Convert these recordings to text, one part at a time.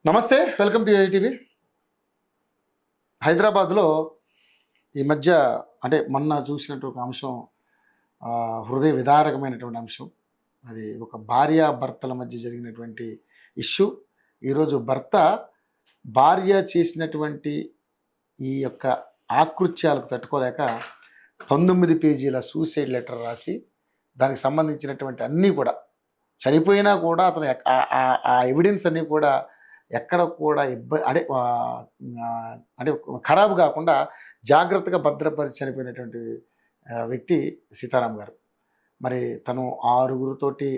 నమస్తే, welcome to ఏఐటీవీ. హైదరాబాద్లో ఈ మధ్య అంటే మొన్న చూసినట్టు ఒక అంశం, హృదయ విదారకమైనటువంటి అంశం. అది ఒక భార్యాభర్తల మధ్య జరిగినటువంటి ఇష్యూ. ఈరోజు భర్త భార్య చేసినటువంటి ఈ యొక్క ఆకృత్యాలకు తట్టుకోలేక 19 పేజీల సూసైడ్ లెటర్ రాసి దానికి సంబంధించినటువంటి అన్నీ కూడా, చనిపోయినా కూడా అతను ఆ ఎవిడెన్స్ అన్నీ కూడా ఎక్కడ కూడా అంటే ఖరాబు కాకుండా జాగ్రత్తగా భద్రపరిచి చనిపోయినటువంటి వ్యక్తి సీతారాం గారు. మరి తను 6గురితోటి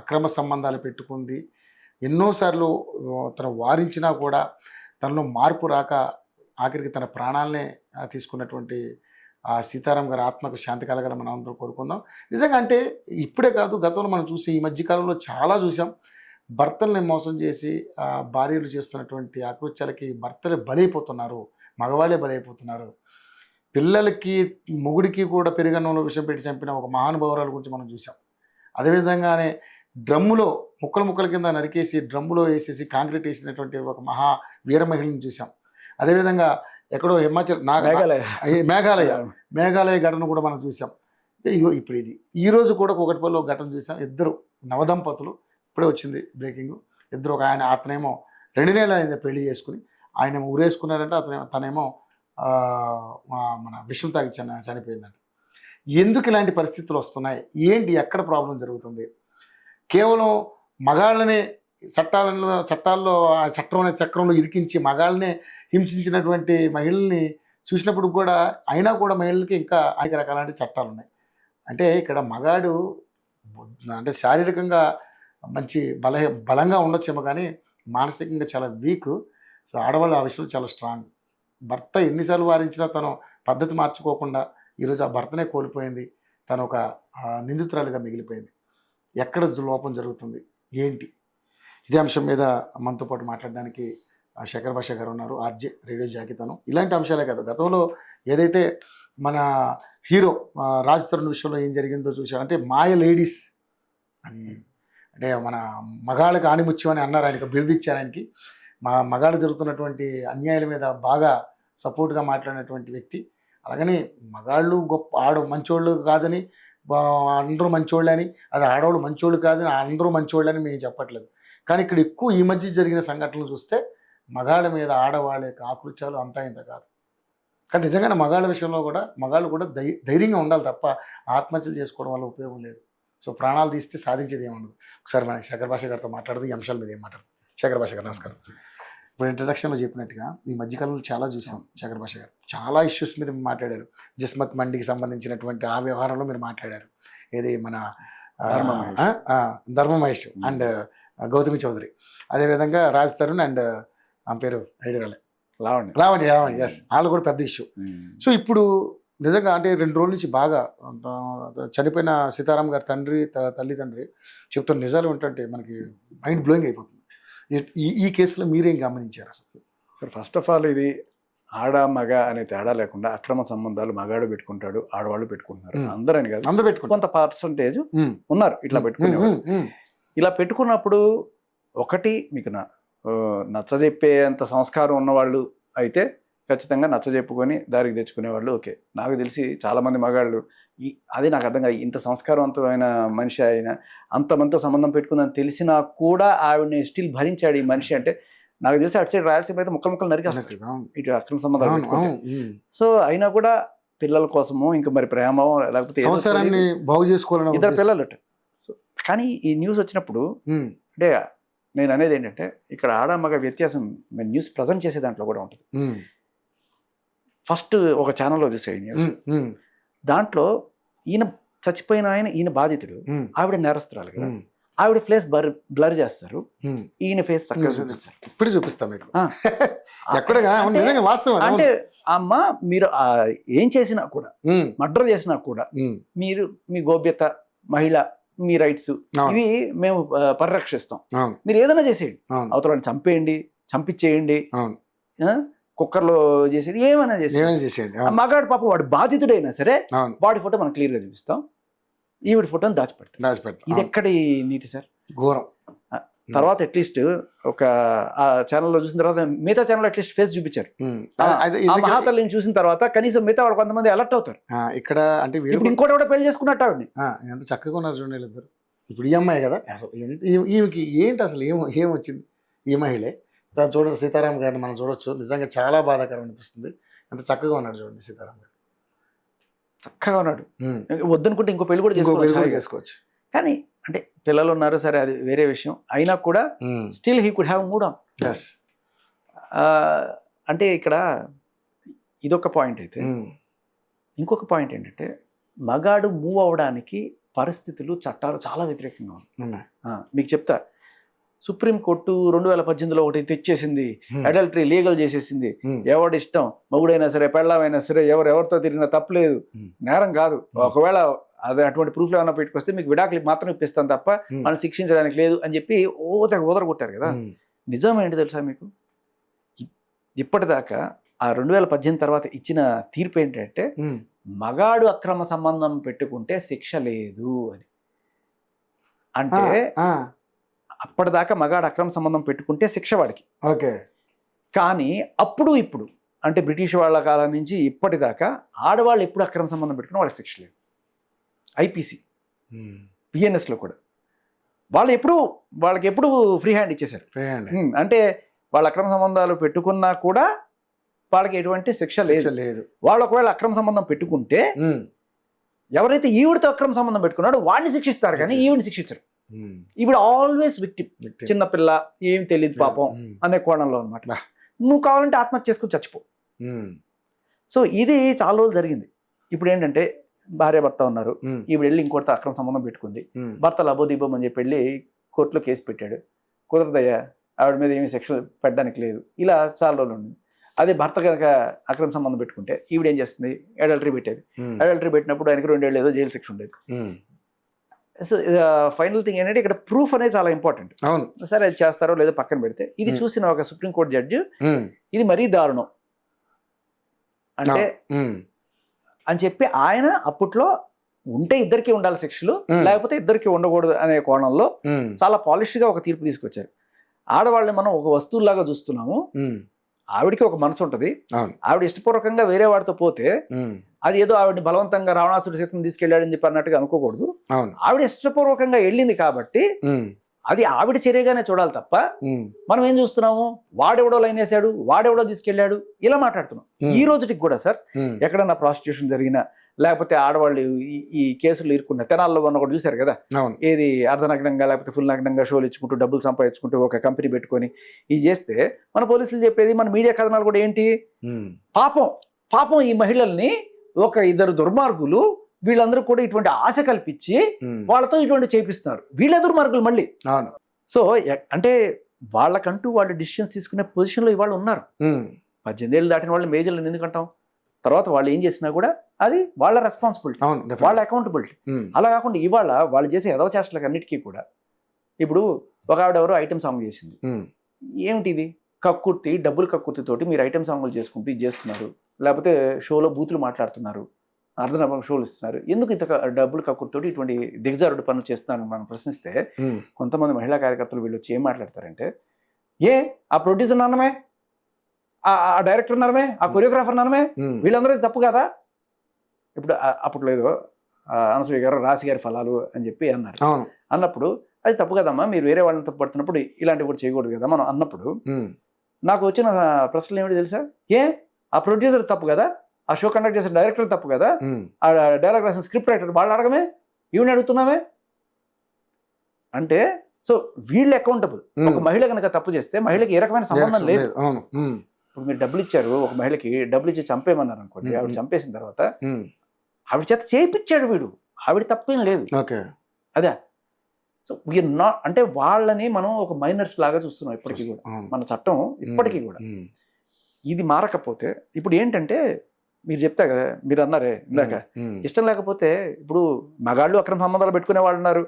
అక్రమ సంబంధాలు పెట్టుకుంది. ఎన్నోసార్లు తను వారించినా కూడా తనలో మార్పు రాక ఆఖరికి తన ప్రాణాలనే తీసుకున్నటువంటి ఆ సీతారాం గారి ఆత్మకు శాంతి కలగాలని మనం అందరూ కోరుకుందాం. నిజంగా అంటే ఇప్పుడే కాదు, గతంలో మనం చూసి ఈ మధ్యకాలంలో చాలా చూసాం. భర్తల్ని మోసం చేసి భార్యలు చేస్తున్నటువంటి ఆకృత్యాలకి భర్తలే బలైపోతున్నారు, మగవాళ్ళే బలైపోతున్నారు. పిల్లలకి మొగుడికి కూడా పెరుగన్నంలో విషయం పెట్టి చంపిన ఒక మహానుభావురాల గురించి మనం చూసాం. అదేవిధంగానే డ్రమ్ములో ముక్కల కింద నరికేసి డ్రమ్ములో వేసేసి కాంక్రీట్ వేసినటువంటి ఒక మహా వీర మహిళని చూసాం. అదేవిధంగా ఎక్కడో హిమాచల్ మేఘాలయ ఘటన కూడా మనం చూసాం. ఇప్పుడు ఇది ఈరోజు కూడా కూకట్పల్లిలో ఘటన చూసాం. ఇద్దరు నవదంపతులు, ఇప్పుడే వచ్చింది బ్రేకింగ్. ఇద్దరు, ఒక అతనేమో 2 నెలలు అయింది పెళ్లి చేసుకుని, ఆయన ఊరేసుకున్నారంటే తనేమో మన విషం తాగి చనిపోయిందంట. ఎందుకు ఇలాంటి పరిస్థితులు వస్తున్నాయి, ఏంటి, ఎక్కడ ప్రాబ్లం జరుగుతుంది? కేవలం మగాళ్ళనే చట్టాల్లో చక్రంలో ఇరికించి మగాళ్ళనే హింసించినటువంటి మహిళల్ని చూసినప్పుడు కూడా అయినా కూడా మహిళలకి ఇంకా అనేక రకాల చట్టాలు ఉన్నాయి. అంటే ఇక్కడ మగాడు అంటే శారీరకంగా మంచి బలంగా ఉండొచ్చేమో కానీ మానసికంగా చాలా వీక్. సో ఆడవాళ్ళు ఆ విషయంలో చాలా స్ట్రాంగ్. భర్త ఎన్నిసార్లు వారించినా తను పద్ధతి మార్చుకోకుండా ఈరోజు ఆ భర్తనే కోల్పోయింది. తను ఒక నిందితురాలిగా మిగిలిపోయింది. ఎక్కడ లోపం జరుగుతుంది, ఏంటి? ఇదే అంశం మీద మనతో పాటు మాట్లాడడానికి శేఖర్ భాష గారు ఉన్నారు, ఆర్జే రేడియో జాకీ. తను ఇలాంటి అంశాలే కాదు, గతంలో ఏదైతే మన హీరో రాజ్ తరుణ్ విషయంలో ఏం జరిగిందో చూశారు. అంటే మాయ లేడీస్ అంటే మన మగాళ్ళకి ఆణిముత్యం అని అన్నారు, ఆయనకు బిరుదిచ్చారు. ఆయనకి మగాళ్ళు జరుగుతున్నటువంటి అన్యాయాల మీద బాగా సపోర్ట్గా మాట్లాడినటువంటి వ్యక్తి. అలాగని మగాళ్ళు గొప్ప మంచోళ్ళు కాదని, అందరూ మంచోళ్ళు అని, అది ఆడవాళ్ళు మంచోళ్ళు కాదని అందరూ మంచోళ్ళు అని మేము చెప్పట్లేదు. కానీ ఇక్కడ ఎక్కువ ఈ మధ్య జరిగిన సంఘటనలు చూస్తే మగాళ్ళ మీద ఆడవాళ్ళ యొక్క ఆకృత్యాలు అంతా ఇంత కాదు. కానీ నిజంగానే మగాళ్ళ విషయంలో కూడా మగాళ్ళు కూడా ధైర్యంగా ఉండాలి తప్ప ఆత్మహత్యలు చేసుకోవడం వల్ల ఉపయోగం లేదు. సో ప్రాణాలు తీస్తే సాధించేది ఏముండదు. ఒకసారి మన శేఖర్ భాష గారితో మాట్లాడుతూ ఈ అంశాల మీద ఏం మాట్లాడుతుంది. శేఖర్ భాష గారు నమస్కారం. ఇప్పుడు ఇంట్రడక్షన్లో చెప్పినట్టుగా ఈ మధ్యకాలంలో చాలా చూసాం. శేఖర్ భాష గారు చాలా ఇష్యూస్ మీద మాట్లాడారు. జిస్మత్ మండికి సంబంధించినటువంటి ఆ వ్యవహారంలో మీరు మాట్లాడారు. ఏది మన ధర్మ మహేష్ అండ్ గౌతమి చౌదరి, అదేవిధంగా రాజ్ తరుణ్ అండ్ ఆమె పేరు ఐడియాలే లావణ్య, ఎస్, వాళ్ళు కూడా పెద్ద ఇష్యూ. సో ఇప్పుడు నిజంగా అంటే 2 రోజుల నుంచి బాగా చనిపోయిన సీతారాం గారి తల్లిదండ్రి చెప్తున్న నిజాలు ఏంటంటే మనకి మైండ్ బ్లోయింగ్ అయిపోతుంది. ఈ కేసులో మీరేం గమనించారు అసలు? సార్, ఫస్ట్ ఆఫ్ ఆల్ ఇది ఆడ మగ అనే తేడా లేకుండా అక్రమ సంబంధాలు మగాడు పెట్టుకుంటాడు, ఆడవాళ్ళు పెట్టుకుంటున్నారు. అందరని కాదు, అందరూ పెట్టుకుంటారు. కొంత పర్సంటేజ్ ఉన్నారు ఇట్లా పెట్టుకునేవాళ్ళు. ఇలా పెట్టుకున్నప్పుడు ఒకటి మీకు నచ్చజెప్పేంత సంస్కారం ఉన్నవాళ్ళు అయితే ఖచ్చితంగా నచ్చజెప్పుకొని దారికి తెచ్చుకునేవాళ్ళు ఓకే. నాకు తెలిసి చాలామంది మగాళ్ళు అది నాకు అర్థం కాదు, ఇంత సంస్కారవంతమైన మనిషి అయినా అంతమందితో సంబంధం పెట్టుకుందని తెలిసినా కూడా ఆవిడని స్టిల్ భరించాడు ఈ మనిషి. అంటే నాకు తెలిసి అటు సైడ్ రాయలసీమ అయితే ముక్కలు నరికేస్తారు ఇటు అక్రమ సంబంధాలు. సో అయినా కూడా పిల్లల కోసమో ఇంకా మరి ప్రేమ లేకపోతే బాగు చేసుకోవాలని 2 పిల్లలు. సో కానీ ఈ న్యూస్ వచ్చినప్పుడు అంటే నేను అనేది ఏంటంటే ఇక్కడ ఆడ మగ వ్యత్యాసం న్యూస్ ప్రజెంట్ చేసే దాంట్లో కూడా ఉంటుంది. ఫస్ట్ ఒక ఛానల్లో చూసాడు న్యూస్, దాంట్లో ఈయన చచ్చిపోయిన ఈయన బాధితుడు, ఆవిడ నేరస్తురాలు కదా, ఆవిడ ఫేస్ బ్లర్ చేస్తారు, ఈయన ఫేస్ చక్కగా చూపిస్తారు. ఇప్పుడు చూపిస్తాం మీకు. అంటే అమ్మ మీరు ఏం చేసినా కూడా, మర్డర్ చేసినా కూడా మీరు మీ గోప్యత, మహిళ, మీ రైట్స్ ఇవి మేము పరిరక్షిస్తాం. మీరు ఏదైనా చేసేయండి, అవతలని చంపేయండి, చంపించేయండి, కుక్కర్లో చేసేది, ఏమైనా చేసేయండి. మగాడు పాపం వాడు బాధితుడైనా సరే వాడి ఫోటో మనం క్లియర్గా చూపిస్తాం, ఈవిడ ఫోటోని దాచిపెడతాం. ఇది ఎక్కడి నీతి సార్? ఘోరం. తర్వాత అట్లీస్ట్ ఒక ఆ ఛానల్లో చూసిన తర్వాత మిగతా ఛానల్ అట్లీస్ట్ ఫేస్ చూపించారు. ఆ మహాతల్లిని చూసిన తర్వాత కనీసం మిగతా వాళ్ళు కొంతమంది అలర్ట్ అవుతారు. ఇక్కడ అంటే ఇప్పుడు ఇంకోటి కూడా పెళ్లి చేసుకున్నట్టు ఆవిడని ఎంత చక్కగా ఉన్నారు చూడండి ఇద్దరు. ఇప్పుడు ఈ అమ్మాయి కదా అసలు ఈమెకి ఏంటి అసలు ఏమొచ్చింది ఈ మహిళే. చూడండి సీతారాం గారిని మనం చూడొచ్చు, నిజంగా చాలా బాధాకరం అనిపిస్తుంది. ఎంత చక్కగా ఉన్నాడు చూడండి సీతారాం గారు, చక్కగా ఉన్నాడు. వద్దనుకుంటే ఇంకో పెళ్లి కూడా చేసుకోవచ్చు. కానీ అంటే పిల్లలు ఉన్నారు సరే, అది వేరే విషయం. అయినా కూడా still he could have mood on. అంటే ఇక్కడ ఇదొక పాయింట్ అయితే, ఇంకొక పాయింట్ ఏంటంటే మగాడు మూవ్ అవ్వడానికి పరిస్థితులు చట్టాలు చాలా వ్యతిరేకంగా ఉన్నాయి. మీకు చెప్తా, సుప్రీంకోర్టు 2018లో ఒకటి తెచ్చేసింది, అడల్టరీ లీగల్ చేసేసింది. ఎవడి ఇష్టం, మగుడైనా సరే పెళ్ళమైనా సరే ఎవరితో తిరిగినా తప్పలేదు, నేరం కాదు. ఒకవేళ అది అటువంటి ప్రూఫ్లు ఏమైనా పెట్టుకొస్తే మీకు విడాకులు మాత్రం ఇప్పిస్తాను తప్ప మనం శిక్షించడానికి లేదు అని చెప్పి ఓదరగొట్టారు కదా. నిజం ఏంటి తెలుసా మీకు, ఇప్పటిదాకా ఆ 2018 తర్వాత ఇచ్చిన తీర్పు ఏంటంటే మగాడు అక్రమ సంబంధం పెట్టుకుంటే శిక్ష లేదు అని. అంటే అప్పటిదాకా మగాడు అక్రమ సంబంధం పెట్టుకుంటే శిక్ష వాడికి. ఓకే. కానీ ఇప్పుడు అంటే బ్రిటిష్ వాళ్ళ కాలం నుంచి ఇప్పటిదాకా ఆడవాళ్ళు ఎప్పుడు అక్రమ సంబంధం పెట్టుకున్నా వాళ్ళకి శిక్ష లేదు. ఐపీసీ పిఎన్ఎస్లో కూడా వాళ్ళకి ఎప్పుడు ఫ్రీ హ్యాండ్ ఇచ్చేశారు. అంటే వాళ్ళ అక్రమ సంబంధాలు పెట్టుకున్నా కూడా వాళ్ళకి ఎటువంటి శిక్ష లేదు. వాళ్ళు ఒకవేళ అక్రమ సంబంధం పెట్టుకుంటే ఎవరైతే ఈవిడితో అక్రమ సంబంధం పెట్టుకున్నాడో వాడిని శిక్షిస్తారు, కానీ ఈవిడిని శిక్షించరు. ఈవిడ ఆల్వేస్ విక్టిమ్, చిన్నపిల్ల, ఏం తెలియదు పాపం అనే కోణంలో అనమాట. నువ్వు కావాలంటే ఆత్మహత్య చేసుకుని చచ్చిపో. సో ఇది చాలా రోజులు జరిగింది. ఇప్పుడు ఏంటంటే భార్య భర్త ఉన్నారు, ఈవిడ వెళ్ళి ఇంకోటితో అక్రమ సంబంధం పెట్టుకుంది. భర్త లబోదీపం అని చెప్పి వెళ్ళి కోర్టులో కేసు పెట్టాడు. కుదరదయ్యా, ఆవిడ మీద ఏమి శిక్ష పెట్టడానికి లేదు. ఇలా చాలా రోజులు ఉంది. అదే భర్త కనుక అక్రమ సంబంధం పెట్టుకుంటే ఈవిడ ఏం చేస్తుంది, అడల్టరీ పెట్టేది. అడల్టరీ పెట్టినప్పుడు ఆయనకి 2 ఏళ్ళు ఏదో జైలు శిక్ష ఉండేది. సో ఫైనల్ థింగ్ ఏంటంటే ఇక్కడ ప్రూఫ్ అనేది చాలా ఇంపార్టెంట్. సరే అది చేస్తారో లేదో పక్కన పెడితే, ఇది చూసిన ఒక సుప్రీంకోర్టు జడ్జి ఇది మరీ దారుణం అంటే అని చెప్పి ఆయన అప్పట్లో ఉంటే ఇద్దరికి ఉండాలి శిక్షలు, లేకపోతే ఇద్దరికి ఉండకూడదు అనే కోణంలో చాలా పాలిష్గా ఒక తీర్పు తీసుకొచ్చారు. ఆడవాళ్ళని మనం ఒక వస్తువులాగా చూస్తున్నాము. ఆవిడికి ఒక మనసు ఉంటుంది. ఆవిడ ఇష్టపూర్వకంగా వేరే వాడితో పోతే అది ఏదో ఆవిడని బలవంతంగా రావణాసుడి సీతను తీసుకెళ్ళాడని చెప్పి అన్నట్టుగా అనుకోకూడదు. ఆవిడ ఇష్టపూర్వకంగా వెళ్ళింది కాబట్టి అది ఆవిడ చర్యగానే చూడాలి తప్ప మనం ఏం చూస్తున్నాము, వాడెవడో లైన్ వేసాడు, వాడెవడో తీసుకెళ్ళాడు, ఇలా మాట్లాడుతున్నాం. ఈ రోజుటికి కూడా సార్ ఎక్కడన్నా ప్రాస్టిట్యూషన్ జరిగినా, లేకపోతే ఆడవాళ్ళు ఈ కేసులు ఇరుక్కున్న తెనాల్లో ఉన్న కూడా చూశారు కదా, ఏది అర్ధనగ్నంగా లేకపోతే ఫుల్ నగ్నంగా షోలు ఇచ్చుకుంటూ డబ్బులు సంపాదించుకుంటూ ఒక కంపెనీ పెట్టుకొని ఇది చేస్తే మన పోలీసులు చెప్పేది, మన మీడియా కథనాలు కూడా ఏంటి, పాపం ఈ మహిళల్ని ఒక 2 దుర్మార్గులు వీళ్ళందరూ కూడా ఇటువంటి ఆశ కల్పించి వాళ్ళతో ఇటువంటి చేపిస్తున్నారు. వీళ్ళ దుర్మార్గులు మళ్ళీ. సో అంటే వాళ్ళకంటూ వాళ్ళు డిసిషన్స్ తీసుకునే పొజిషన్లో ఇవాళ ఉన్నారు. 18 ఏళ్ళు దాటిన వాళ్ళు మేజర్లను ఎందుకంటాం, తర్వాత వాళ్ళు ఏం చేసినా కూడా అది వాళ్ళ రెస్పాన్సిబిలిటీ, వాళ్ళ అకౌంటబిలిటీ. అలా కాకుండా ఇవాళ వాళ్ళు చేసే ఎదవ చేష్టలకు అన్నిటికీ కూడా, ఇప్పుడు ఒక ఆవిడ ఎవరో ఐటమ్ సాంగ్ చేసింది. ఏమిటి ఇది, కక్కుర్తి, డబ్బులు కక్కుర్తితోటి మీరు ఐటమ్ సాంగులు చేసుకుంటూ ఇది చేస్తున్నారు, లేకపోతే షోలో బూతులు మాట్లాడుతున్నారు, అర్ధనగ్న షోలు ఇస్తున్నారు, ఎందుకు ఇంత డబ్బులు కక్కుర్తితోటి ఇటువంటి దిగజారుడు పనులు చేస్తున్నారని మనం ప్రశ్నిస్తే కొంతమంది మహిళా కార్యకర్తలు వీళ్ళు వచ్చి ఏం మాట్లాడతారంటే, ఆ ప్రొడ్యూసర్ నాన్నమే, ఆ డైరెక్టర్ నరమే, ఆ కొరియోగ్రాఫర్ నరమే, వీళ్ళందరూ తప్పు కదా. ఇప్పుడు అప్పట్లో ఏదో అనసూయ గారు రాశి గారి ఫలాలు అని చెప్పి అన్నారు. అన్నప్పుడు అది తప్పు కదమ్మా, మీరు వేరే వాళ్ళని తప్పు పడుతున్నప్పుడు ఇలాంటివి కూడా చేయకూడదు కదా మనం అన్నప్పుడు నాకు వచ్చిన ప్రశ్నలు ఏమిటి తెలుసా, ఆ ప్రొడ్యూసర్ తప్పు కదా, ఆ షో కండక్ట్ చేసిన డైరెక్టర్ తప్పు కదా, ఆ డైలాగ్ రాసిన స్క్రిప్ట్ రైటర్ వాళ్ళు అడగమే, ఈవిని అడుగుతున్నామే అంటే. సో వీళ్ళు అకౌంటబుల్. ఒక మహిళ కనుక తప్పు చేస్తే మహిళకి ఏ రకమైన సంబంధం లేదు. ఇప్పుడు మీరు డబ్బులు ఇచ్చారు, ఒక మహిళకి డబ్బులు ఇచ్చి చంపేయమన్నారు అనుకోండి, ఆవిడ చంపేసిన తర్వాత ఆవిడ చేత చేయించాడు వీడు, ఆవిడ తప్పేం లేదు. అదే. సో వీఆర్ నాట్, అంటే వాళ్ళని మనం ఒక మైనర్స్ లాగా చూస్తున్నాం ఇప్పటికీ కూడా, మన చట్టం ఇప్పటికీ కూడా. ఇది మారకపోతే ఇప్పుడు ఏంటంటే, మీరు చెప్తా కదా, మీరు అన్నారే ఇందాక, ఇష్టం లేకపోతే ఇప్పుడు మగాళ్ళు అక్రమ సంబంధాలు పెట్టుకునే వాళ్ళు ఉన్నారు,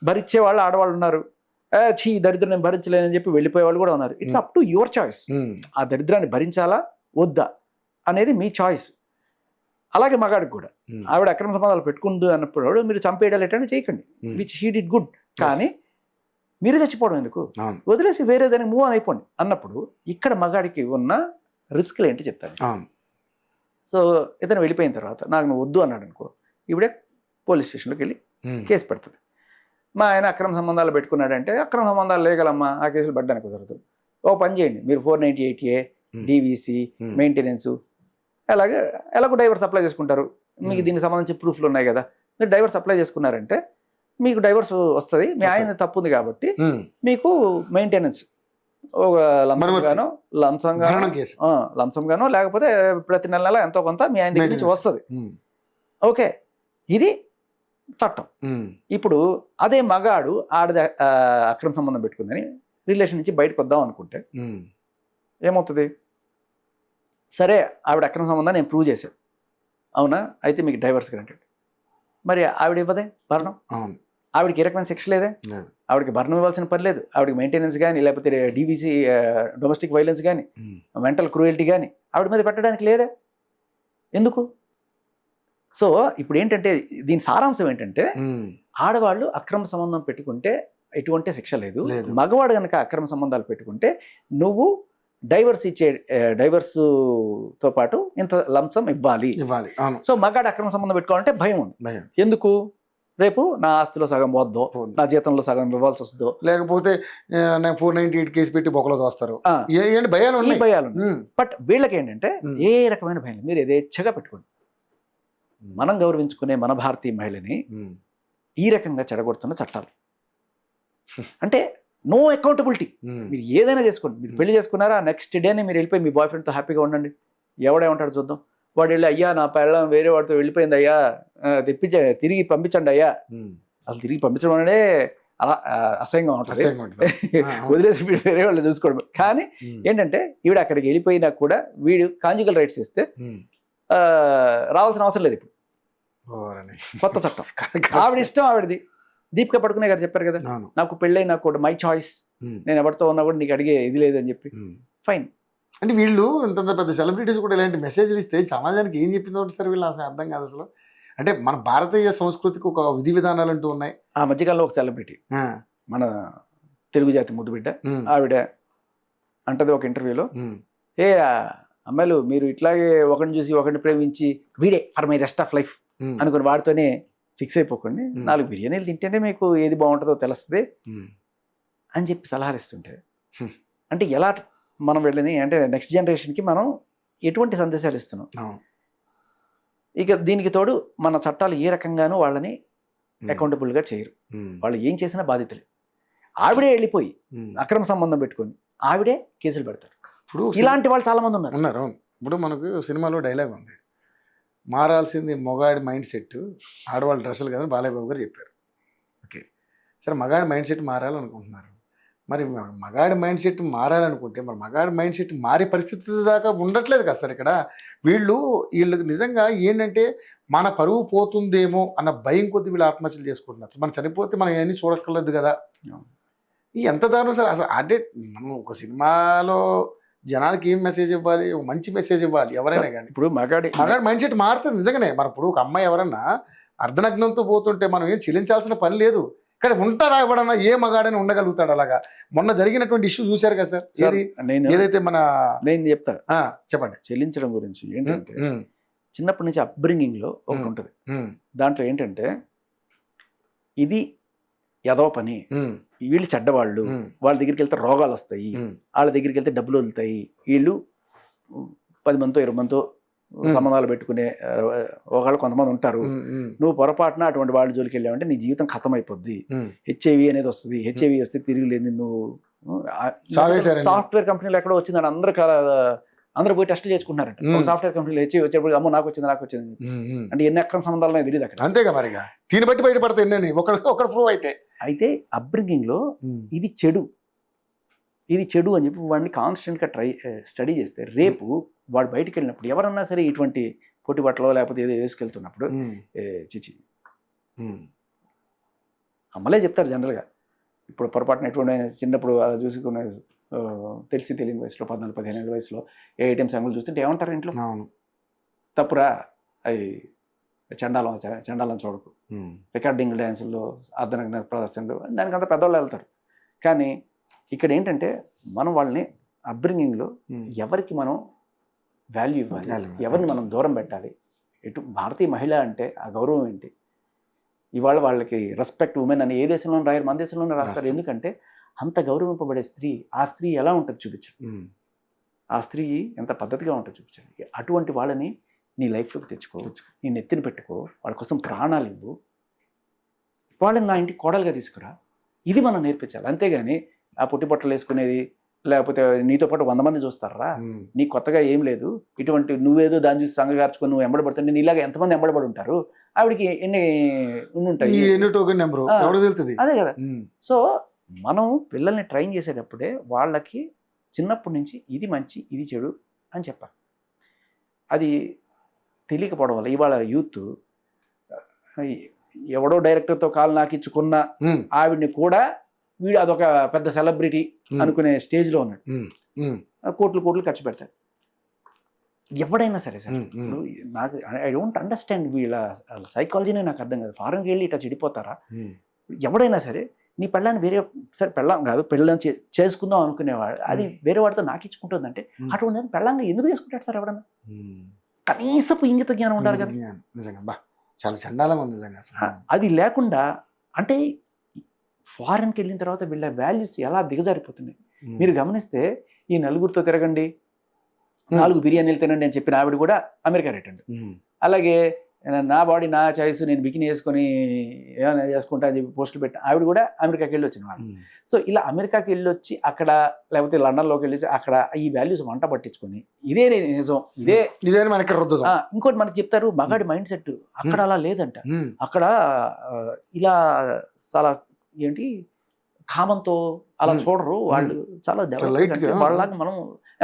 భరించే వాళ్ళు ఆడవాళ్ళు ఉన్నారు, చీ దరిద్రం నేను భరించలేనని చెప్పి వెళ్ళిపోయే వాళ్ళు కూడా ఉన్నారు. It's up to your choice. ఆ దరిద్రాన్ని భరించాలా వద్దా అనేది మీ చాయిస్. అలాగే మగాడికి కూడా ఆవిడ అక్రమ సంబంధాలు పెట్టుకుందు అన్నప్పుడు మీరు చంపేయడాలు ఎట్లా చేయకండి, విచ్ హీ డిడ్ గుడ్. కానీ మీరు చచ్చిపోవడం ఎందుకు, అవును వదిలేసి వేరే దానికి మూవ్ ఆన్ అయిపోండి అన్నప్పుడు ఇక్కడ మగాడికి ఉన్న రిస్క్లు ఏంటి చెప్తాను. అవును సో ఇతను వెళ్ళిపోయిన తర్వాత నాకు నువ్వు వద్దు అన్నాడు అనుకో, ఇవిడే పోలీస్ స్టేషన్లోకి వెళ్ళి కేసు పెడుతుంది. మా ఆయన అక్రమ సంబంధాలు పెట్టుకున్నాడంటే అక్రమ సంబంధాలు లేగలమ్మా, ఆ కేసులు పడ్డానికి కుదరదు. ఒక పని చేయండి, మీరు 498A DVC మెయింటెనెన్స్ ఎలాగో డైవర్స్ అప్లై చేసుకుంటారు, మీకు దీనికి సంబంధించి ప్రూఫ్లు ఉన్నాయి కదా, మీరు డైవర్స్ అప్లై చేసుకున్నారంటే మీకు డైవర్స్ వస్తుంది, మీ ఆయన తప్పు ఉంది కాబట్టి మీకు మెయింటెనెన్స్ ఒక లంసంగానో లేకపోతే ప్రతి నెల ఎంతో కొంత మీ ఆయన దగ్గర నుంచి వస్తుంది. ఓకే, ఇది చట్టం. ఇప్పుడు అదే మగాడు ఆడది అక్రమ సంబంధం పెట్టుకుందని రిలేషన్ నుంచి బయటకు వద్దాం అనుకుంటే ఏమవుతుంది? సరే ఆవిడ అక్రమ సంబంధాన్ని నేను ప్రూవ్ చేశాను, అవునా, అయితే మీకు డైవర్స్ గ్రాంటెడ్. మరి ఆవిడ ఇవ్వదే భరణం, ఆవిడకి ఏ రకమైన శిక్ష లేదే, ఆవిడకి భరణం ఇవ్వాల్సిన పని లేదు, ఆవిడకి మెయింటెనెన్స్ కానీ లేకపోతే DVC డొమెస్టిక్ వైలెన్స్ కానీ మెంటల్ క్రూయల్టీ కానీ ఆవిడ మీద పెట్టడానికి లేదే, ఎందుకు? సో ఇప్పుడు ఏంటంటే దీని సారాంశం ఏంటంటే ఆడవాళ్ళు అక్రమ సంబంధం పెట్టుకుంటే ఎటువంటి శిక్ష లేదు, మగవాడు కనుక అక్రమ సంబంధాలు పెట్టుకుంటే నువ్వు డైవర్స్తో పాటు ఇంత లంసం ఇవ్వాలి. సో మగాడు అక్రమ సంబంధం పెట్టుకోవాలంటే భయం ఉంది. ఎందుకు? రేపు నా ఆస్తిలో సగం పోద్దో, నా జీతంలో సగం ఇవ్వాల్సి వస్తుందో, లేకపోతే 498 కేసు పెట్టి బొక్కలో దోస్తారు, భయాలు. బట్ వీళ్ళకి ఏంటంటే ఏ రకమైన భయం, మీరు యథేచ్ఛగా పెట్టుకోండి. మనం గౌరవించుకునే మన భారతీయ మహిళని ఈ రకంగా చెడగొడుతున్న చట్టాలు అంటే నో అకౌంటబిలిటీ. మీరు ఏదైనా చేసుకోండి, మీరు పెళ్లి చేసుకున్నారా నెక్స్ట్ డేనే మీరు వెళ్ళిపోయి మీ బాయ్ ఫ్రెండ్తో హ్యాపీగా ఉండండి, ఎవడేమంటాడు చూద్దాం. వాడు వెళ్ళి అయ్యా నా పెళ్ళం వేరే వాడితో వెళ్ళిపోయింది అయ్యా, తిరిగి పంపించండి అయ్యా. అసలు తిరిగి పంపించడం అంటే అలా అసహ్యంగా ఉంటుంది, వదిలేసి వీడు వేరే వాళ్ళు చూసుకోవడం. కానీ ఏంటంటే ఈవిడ అక్కడికి వెళ్ళిపోయినా కూడా వీడు కాంజుగల్ రైట్స్ ఇస్తే రావాల్సిన అవసరం లేదు. ఇప్పుడు కొత్త చట్టం, ఆవిడ ఇష్టం ఆవిడది. దీపిక పడుకునే గారు చెప్పారు కదా, నాకు పెళ్ళై నాకు కూడా మై చాయిస్, నేను ఎవరితో ఉన్నా కూడా నీకు అడిగే ఇది లేదని చెప్పి, ఫైన్. అంటే వీళ్ళు ఇంత పెద్ద సెలబ్రిటీస్ కూడా ఇలాంటి మెసేజ్లు ఇస్తే సమాజానికి ఏం చెప్పిందో సార్ వీళ్ళు అసలు అర్థం కాదు అసలు. అంటే మన భారతీయ సంస్కృతికి ఒక విధి విధానాలు అంటూ ఉన్నాయి. ఆ మధ్యకాలంలో ఒక సెలబ్రిటీ, మన తెలుగు జాతి ముద్దుబిడ్డ, ఆవిడ అంటది ఒక ఇంటర్వ్యూలో, ఏ అమ్మాయిలు మీరు ఇట్లాగే ఒకరిని చూసి ఒకరిని ప్రేమించి వీడే for my rest of life అనుకుని వాడితోనే ఫిక్స్ అయిపోకండి, 4 బిర్యానీలు తింటేనే మీకు ఏది బాగుంటుందో తెలుస్తుంది అని చెప్పి సలహాలు ఇస్తుంటే, అంటే ఎలా మనం వెళ్ళని అంటే నెక్స్ట్ జనరేషన్కి మనం ఎటువంటి సందేశాలు ఇస్తున్నాం. ఇక దీనికి తోడు మన చట్టాలు ఏ రకంగానూ వాళ్ళని అకౌంటబుల్గా చేయరు, వాళ్ళు ఏం చేసినా బాధితులే. ఆవిడే వెళ్ళిపోయి అక్రమ సంబంధం పెట్టుకొని ఆవిడే కేసులు పెడతారు. ఇప్పుడు ఇలాంటి వాళ్ళు చాలా మంది ఉన్నారు. ఇప్పుడు మనకు సినిమాలో డైలాగ్ ఉంది, మారాల్సింది మొగాడి మైండ్ సెట్, ఆడవాళ్ళ డ్రెస్సులు కదా బాలయ్య బాబు గారు చెప్పారు. ఓకే, సరే మగాడి మైండ్ సెట్ మారాలనుకుంటున్నారు, మరి మగాడి మైండ్ సెట్ మారాలనుకుంటే మరి మగాడి మైండ్ సెట్ మారే పరిస్థితి దాకా ఉండట్లేదు కదా సార్. ఇక్కడ వీళ్ళకి నిజంగా ఏంటంటే మన పరువు పోతుందేమో అన్న భయం కొద్ది వీళ్ళు ఆత్మహత్యలు చేసుకుంటున్నారు. మనం చనిపోతే మనం ఏమీ చూడక్కర్లేదు కదా, ఎంత దారుణం సార్ అసలు. అంటే మనం ఒక సినిమాలో జనాలకి ఏం మెసేజ్ ఇవ్వాలి, ఒక మంచి మెసేజ్ ఇవ్వాలి ఎవరైనా కానీ. ఇప్పుడు మగాడి మైండ్ సెట్ మారుతుంది నిజంగానే. మరి ఇప్పుడు ఒక అమ్మాయి ఎవరన్నా అర్ధనగ్నంతో పోతుంటే మనం ఏం చెల్లించాల్సిన పని లేదు, కానీ ఉంటారా ఎవడన్నా, ఏ మగాడని ఉండగలుగుతాడు అలాగా? మొన్న జరిగినటువంటి ఇష్యూ చూశారు కదా సార్, ఏదైతే నేను చెప్తా చెప్పండి చెల్లించడం గురించి. ఏంటంటే చిన్నప్పటి నుంచి అప్బ్రింగింగ్లో ఒకటి ఉంటుంది, దాంట్లో ఏంటంటే ఇది ఎదవ పని, వీళ్ళు చెడ్డవాళ్ళు, వాళ్ళ దగ్గరికి వెళ్తే రోగాలు వస్తాయి, వాళ్ళ దగ్గరికి వెళ్తే డబ్బులు వదులుతాయి, వీళ్ళు 10 మందితో 20 మందితో సంబంధాలు పెట్టుకునే ఒకళ్ళు కొంతమంది ఉంటారు, నువ్వు పొరపాటున అటువంటి వాళ్ళ జోలికి వెళ్ళావంటే నీ జీవితం ఖతం అయిపోద్ది, HIV అనేది వస్తుంది, HIV వస్తే తిరిగి లేదు. నువ్వు సాఫ్ట్వేర్ కంపెనీలో ఎక్కడో వచ్చిందని అందరూ పోయి టెస్టులు చేసుకుంటున్నారంట. సాఫ్ట్వేర్ కంపెనీలో HIV వచ్చేప్పుడు అమ్మో నాకు వచ్చింది అంటే ఎన్ని అక్రమ సంబంధాలు తెలియదు అక్కడ. అంతేగా మరి దీన్ని బట్టి బయటపడతాయి ఒక ప్రూవ్ అయితే అప్బ్రింగింగ్లో ఇది చెడు అని చెప్పి వాడిని కాన్స్టెంట్గా స్టడీ చేస్తే రేపు వాడు బయటికి వెళ్ళినప్పుడు ఎవరన్నా సరే ఇటువంటి పొట్టి బట్టలో లేకపోతే ఏదో వేసుకెళ్తున్నప్పుడు చిచి అమ్మలే చెప్తారు జనరల్గా. ఇప్పుడు పొరపాటున ఎటువంటి చిన్నప్పుడు అలా చూసుకున్న తెలియని వయసులో 14-15 ఏళ్ళ వయసులో ఏటీఎం సంఘాలు చూస్తుంటే ఏమంటారు ఇంట్లో, తప్పురా అవి చండాలం చూడకు, రికార్డింగ్ డ్యాన్సుల్లో అర్ధనగ్న ప్రదర్శనలు, దానికంతా పెద్దవాళ్ళు వెళ్తారు. కానీ ఇక్కడ ఏంటంటే మనం వాళ్ళని అప్బ్రింగింగ్లో ఎవరికి మనం వాల్యూ ఇవ్వాలి, ఎవరిని మనం దూరం పెట్టాలి, ఎటు భారతీయ మహిళ అంటే ఆ గౌరవం ఏంటి, ఇవాళ వాళ్ళకి రెస్పెక్ట్ ఉమెన్ అని ఏ దేశంలోనూ రాయరు, మన దేశంలోనే రాస్తారు. ఎందుకంటే అంత గౌరవింపబడే స్త్రీ, ఆ స్త్రీ ఎలా ఉంటుంది చూపించండి, ఆ స్త్రీ ఎంత పద్ధతిగా ఉంటుంది చూపించండి. అటువంటి వాళ్ళని నీ లైఫ్లోకి తెచ్చుకో, నీ నెత్తిని పెట్టుకో, వాళ్ళ కోసం ప్రాణాలు ఇవ్వు, వాళ్ళని నా ఇంటికి కోడలుగా తీసుకురా. ఇది మనం నేర్పించాలి. అంతేగాని ఆ పొట్టి బట్టలు వేసుకునేది, లేకపోతే నీతో పాటు 100 మంది చూస్తారా, నీ కొత్తగా ఏం లేదు, ఇటువంటి నువ్వేదో దాన్ని చూసి సంగగార్చుకొని నువ్వు ఎంబడబడుతుంటే నీలాగా ఎంతమంది ఎంబడబడి ఉంటారు, ఆవిడికి ఎన్ని ఉంటాయి, అదే కదా. సో మనం పిల్లల్ని ట్రైన్ చేసేటప్పుడే వాళ్ళకి చిన్నప్పటి నుంచి ఇది మంచి ఇది చెడు అని చెప్పాలి. అది తెలియకపోవడం వల్ల ఇవాళ యూత్ ఎవడో డైరెక్టర్తో కాలు నాకిచ్చుకున్న ఆవిడ్ని కూడా వీడు అదొక పెద్ద సెలబ్రిటీ అనుకునే స్టేజ్లో ఉన్నాడు. కోట్లు ఖర్చు పెడతాడు. ఎవడైనా సరే సార్, ఇప్పుడు నాకు ఐ డోంట్ అండర్స్టాండ్ వీళ్ళ సైకాలజీనే నాకు అర్థం కాదు. ఫారెన్కి వెళ్ళి ఇట్లా చెడిపోతారా? ఎవడైనా సరే నీ పెళ్ళాన్ని వేరే సరే పెళ్ళం కాదు పెళ్ళని చేసుకుందాం అనుకునేవాడు, అది వేరే వాడితో నాకు ఇచ్చుకుంటుందంటే అటువంటి పెళ్ళంగా ఎందుకు చేసుకుంటాడు సార్ ఎవడన్నా? కనీసపు ఇంగిత జ్ఞానం ఉండాలి కదా. నిజంగా చాలా చండాలంగా ఉంది నిజంగా. అది లేకుండా అంటే ఫారెన్కి వెళ్ళిన తర్వాత వీళ్ళ వాల్యూస్ ఎలా దిగజారిపోతున్నాయి మీరు గమనిస్తే. ఈ నలుగురితో తిరగండి, 4 బిర్యానీలు తినండి అని చెప్పిన ఆవిడ కూడా అమెరికా రేటండి. అలాగే నా బాడీ నా చాయిస్, నేను బికిని వేసుకొని ఏమైనా చేసుకుంటా అని చెప్పి పోస్టులు పెట్టిన ఆవిడ కూడా అమెరికాకి వెళ్ళి వచ్చిన వాళ్ళు. సో ఇలా అమెరికాకి వెళ్ళి వచ్చి అక్కడ లేకపోతే లండన్లోకి వెళ్ళి అక్కడ ఈ వాల్యూస్ వంట పట్టించుకొని ఇదే నిజం ఇదే మనకి ఇంకోటి మనకి చెప్తారు మగాడి మైండ్ సెట్ అక్కడ అలా లేదంట. అక్కడ ఇలా చాలా ఏంటి కామంతో అలా చూడరు వాళ్ళు, చాలా డెవలప్ వాళ్ళలాగా మనం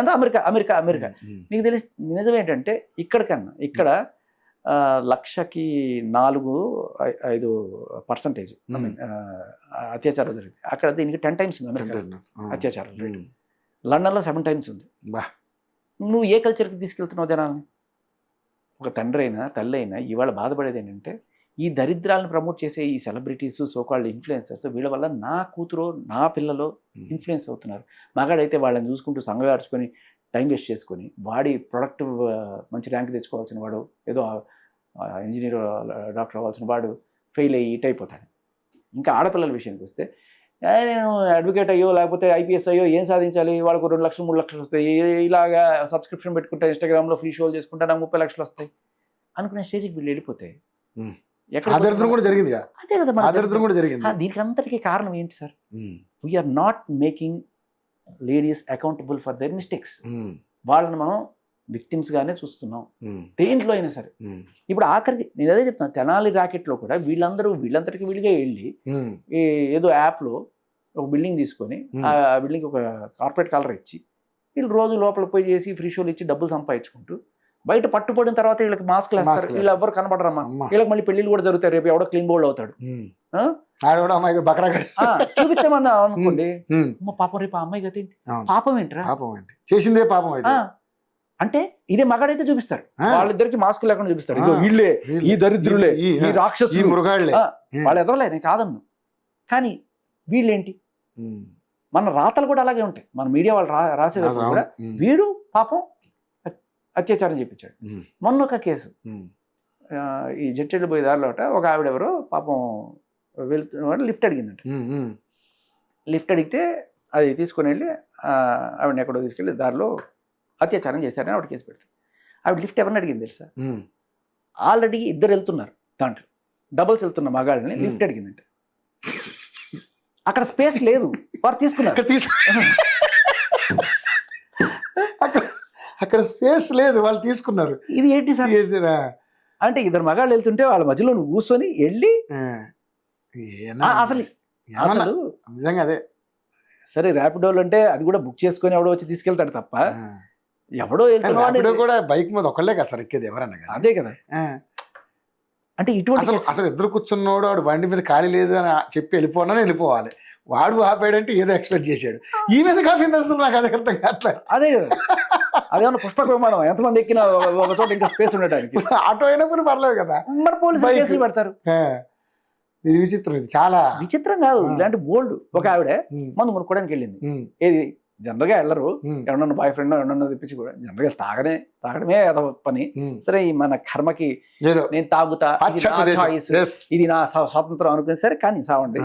ఎంత అమెరికా మీకు తెలిసి నిజం ఏంటంటే ఇక్కడ 1,00,000కి 4-5% అత్యాచారం జరిగింది. అక్కడ దీనికి 10 times ఉంది అమెరికా అత్యాచారం రేటు. లండన్లో 7 times ఉంది. నువ్వు ఏ కల్చర్కి తీసుకెళ్తున్నావు జనాల్ని? ఒక తండ్రి అయినా తల్లి అయినా ఇవాళ బాధపడేది ఏంటంటే ఈ దరిద్రాలను ప్రమోట్ చేసే ఈ సెలబ్రిటీస్ సోకాల్డ్ ఇన్ఫ్లుయెన్సర్స్ వీళ్ళ వల్ల నా కూతురు నా పిల్లలు ఇన్ఫ్లుయెన్స్ అవుతున్నారు. మగాడైతే వాళ్ళని చూసుకుంటూ సంగగార్చుకొని టైం వేస్ట్ చేసుకొని వాడి ప్రొడక్టివ్ మంచి ర్యాంక్ తెచ్చుకోవాల్సిన వాడు, ఏదో ఇంజనీర్ డాక్టర్ అవ్వాల్సిన వాడు ఫెయిల్ అయ్యి ఇట్ అయిపోతాడు. ఇంకా ఆడపిల్లల విషయానికి వస్తే నేను అడ్వకేట్ అయ్యో లేకపోతే ఐపీఎస్ అయ్యో ఏం సాధించాలి, వాళ్ళకు 2 లక్షలు 3 లక్షలు వస్తాయి, ఇలాగా సబ్స్క్రిప్షన్ పెట్టుకుంటా ఇన్స్టాగ్రామ్లో ఫ్రీ షోలు చేసుకుంటా నాకు 30 లక్షలు వస్తాయి అనుకునే స్టేజ్కి వీళ్ళు వెళ్ళిపోతాయి. దీనికి అంతటికీ కారణం ఏంటి sir? We are not making ladies accountable for their mistakes. వాళ్ళని మనం విక్టిమ్స్ గానే చూస్తున్నాం దేంట్లో అయినా సరే. ఇప్పుడు ఆఖరికి నేను అదే చెప్తాను, తెనాలి ర్యాకెట్లో కూడా వీళ్ళంతటికి వీళ్ళుగా వెళ్ళి ఏదో యాప్లో ఒక బిల్డింగ్ తీసుకొని ఆ బిల్డింగ్ ఒక కార్పొరేట్ కలర్ ఇచ్చి వీళ్ళు రోజు లోపల పోయి చేసి ఫ్రీ షోలు ఇచ్చి డబ్బులు సంపాదించుకుంటూ బయట పట్టుబడిన తర్వాత వీళ్ళకి మాస్క్లు వేస్తారు. వీళ్ళు ఎవరు కనబడరమ్మా. వీళ్ళకి మళ్ళీ పెళ్లిళ్ళు కూడా జరుగుతాయి. రేపు ఎవడో క్లీన్ బోల్డ్ అవుతాడు. చూపించామన్నా అనుకోండి, పాపం రేపు ఆ అమ్మాయి గతి ఏంటి, పాపం ఏంట్రా, చేసిందే పాపం అంటే ఇదే మగాడైతే చూపిస్తారు, వాళ్ళిద్దరికి మాస్క్ లేకుండా చూపిస్తారు. ఇదో వీళ్ళే ఈ దరిద్రులే ఈ రాక్షసులు మృగాళ్ళే, వాళ్ళు ఎదవలే నేను కాదన్ను. కానీ వీళ్ళేంటి, మన రాతలు కూడా అలాగే ఉంటాయి. మన మీడియా వాళ్ళు రాసేటప్పుడు కూడా వీడు పాపం అత్యాచారం చెప్పించాడు. మొన్న ఒక కేసు ఈ జడ్చెడ్లు పోయే దారిలో ఒక ఆవిడ ఎవరో పాపం వెళ్తున్న లిఫ్ట్ అడిగిందంట. లిఫ్ట్ అడిగితే అది తీసుకుని వెళ్ళి ఆవిడని ఎక్కడో తీసుకెళ్ళి దారిలో అత్యాచారం చేశారని ఆవిడ కేసు పెడతారు. ఆవిడ లిఫ్ట్ ఎవరిని అడిగింది తెలుసా? ఆల్రెడీ 2 వెళ్తున్నారు, దాంట్లో డబుల్స్ వెళ్తున్న మగాళ్ళని లిఫ్ట్ అడిగిందంట. అక్కడ స్పేస్ లేదు, వారు తీసుకున్నారు. అక్కడ స్పేస్ లేదు, వాళ్ళు తీసుకున్నారు. ఇది ఏంటి సార్ అంటే 2 మగాళ్ళు వెళ్తుంటే వాళ్ళ మధ్యలో నువ్వు కూర్చొని వెళ్ళి అసలు నిజంగా అదే సరే. ర్యాపిడోలు అంటే అది కూడా బుక్ చేసుకొని ఎవడో వచ్చి తీసుకెళ్తాడు తప్ప ఎవడో కూడా బైక్ మీద ఒకళ్ళే కదా సార్ ఎక్కేది ఎవరన్నా. అదే కదా. అంటే ఇటువంటి అసలు ఎదురు కూర్చున్నోడు వాడు బండి మీద ఖాళీ లేదు అని చెప్పి వెళ్ళిపోవాలి. వాడు ఆపాడంటే ఏదో ఎక్స్పెక్ట్ చేశాడు, ఈ మీద కాఫీ అసలు నాకు అది అర్థం కావట్లేదు. అదే అదేమన్నా పుష్పక విమానం ఎంతమంది ఎక్కినా ఒక చోట ఇంకా స్పేస్ ఉండటానికి. ఆటో అయినప్పుడు పర్లేదు కదా, మరి పోలీసులు కేసులు పెడతారు. ఇది విచిత్రం, ఇది చాలా విచిత్రం కాదు, ఇలాంటి బోల్డ్. ఒక ఆవిడ మందు కొనుక్కోవడానికి వెళ్ళింది. ఏది జనరల్గా వెళ్ళరు, ఎవరన్నా బాయ్ ఫ్రెండ్ ఎవరన్నా తెప్పించి కూడా జనరల్గా తాగడమే ఏదో పని. సరే ఈ మన కర్మకి నేను తాగుతా, ఇది నా స్వాతంత్రం అనుకుని సరే కానీ సావండి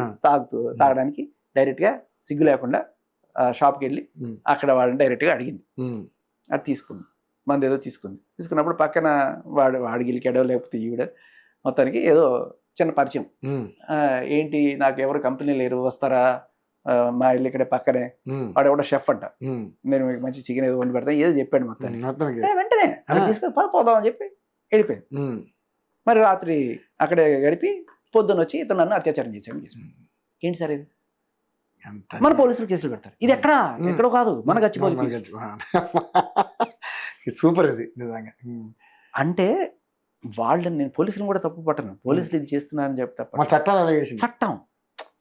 తాగడానికి డైరెక్ట్ గా సిగ్గు లేకుండా షాప్కి వెళ్ళి అక్కడ వాళ్ళని డైరెక్ట్ గా అడిగింది. అది తీసుకుంది, మంది ఏదో తీసుకున్నప్పుడు పక్కన వాడు గెలికాడో లేకపోతే ఈవిడ మొత్తానికి ఏదో చిన్న పరిచయం. ఏంటి నాకు ఎవరు కంపెనీ లేరు, వస్తారా, మా ఇల్లు ఇక్కడే పక్కనే, వాడు ఎవడో షెఫ్ అంట, నేను మీకు మంచి చికెన్ ఏదో వండి పెడతాను ఏదో చెప్పాడు మొత్తానికి. వెంటనే అక్కడ తీసుకొని పోదాం అని చెప్పి వెళ్ళిపోయింది. మరి రాత్రి అక్కడే గడిపి పొద్దున్న వచ్చి ఇతను నన్ను అత్యాచారం చేశాడు. ఏంటి సార్ ఇది? మన పోలీసులు కేసులు పెడతారు. ఇది ఎక్కడో కాదు, మన గచ్చిబౌలి. సూపర్ ఇది నిజంగా. అంటే వాళ్ళని నేను పోలీసులను కూడా తప్పు పట్టను, పోలీసులు ఇది చేస్తున్నారని చెప్తా.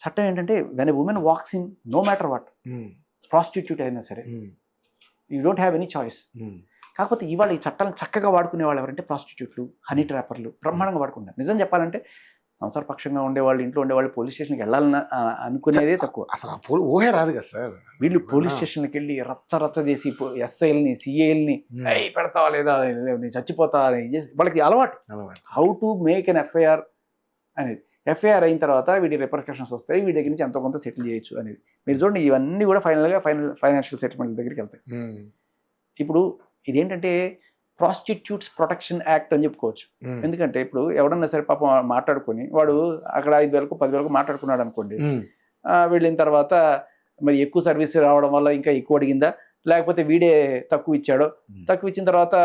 చట్టం ఏంటంటే when a woman walks in, no matter what, prostitute అయినా సరే, you don't have any choice. కాకపోతే ఇవాళ ఈ చట్టాలను చక్కగా వాడుకునే వాళ్ళు ఎవరంటే ప్రాస్టిట్యూట్లు, హనీ ట్రాపర్లు బ్రహ్మాండంగా వాడుకుంటారు. నిజం చెప్పాలంటే సంసార పక్షంగా ఉండేవాళ్ళు, ఇంట్లో ఉండేవాళ్ళు పోలీస్ స్టేషన్కి వెళ్ళాలని అనుకునేదే తక్కువ. అసలు ఊహే రాదు కదా సార్. వీళ్ళు పోలీస్ స్టేషన్కి వెళ్ళి రచ్చ చేసి ఎస్ఐల్ని సిఐల్ని పెడతావా లేదా, నేను చచ్చిపోతా చేసి వాళ్ళకి అలవాటు. How to make an FIR అనేది. ఎఫ్ఐఆర్ అయిన తర్వాత వీడి రిపర్కషన్స్ వస్తాయి, వీడి దగ్గర నుంచి ఎంతో కొంత సెటిల్ చేయొచ్చు అనేది. మీరు చూడండి, ఇవన్నీ కూడా ఫైనాన్షియల్ సెటిల్మెంట్ దగ్గరికి వెళ్తాయి. ఇప్పుడు ఇదేంటంటే ప్రాస్టిట్యూట్స్ ప్రొటెక్షన్ యాక్ట్ అని చెప్పుకోవచ్చు. ఎందుకంటే ఇప్పుడు ఎవడన్నా సరే పాపం మాట్లాడుకొని వాడు అక్కడ 5,000 10,000 మాట్లాడుకున్నాడు అనుకోండి, వెళ్ళిన తర్వాత మరి ఎక్కువ సర్వీస్ రావడం వల్ల ఇంకా ఎక్కువ అడిగిందా, లేకపోతే వీడే తక్కువ ఇచ్చాడో, తక్కువ ఇచ్చిన తర్వాత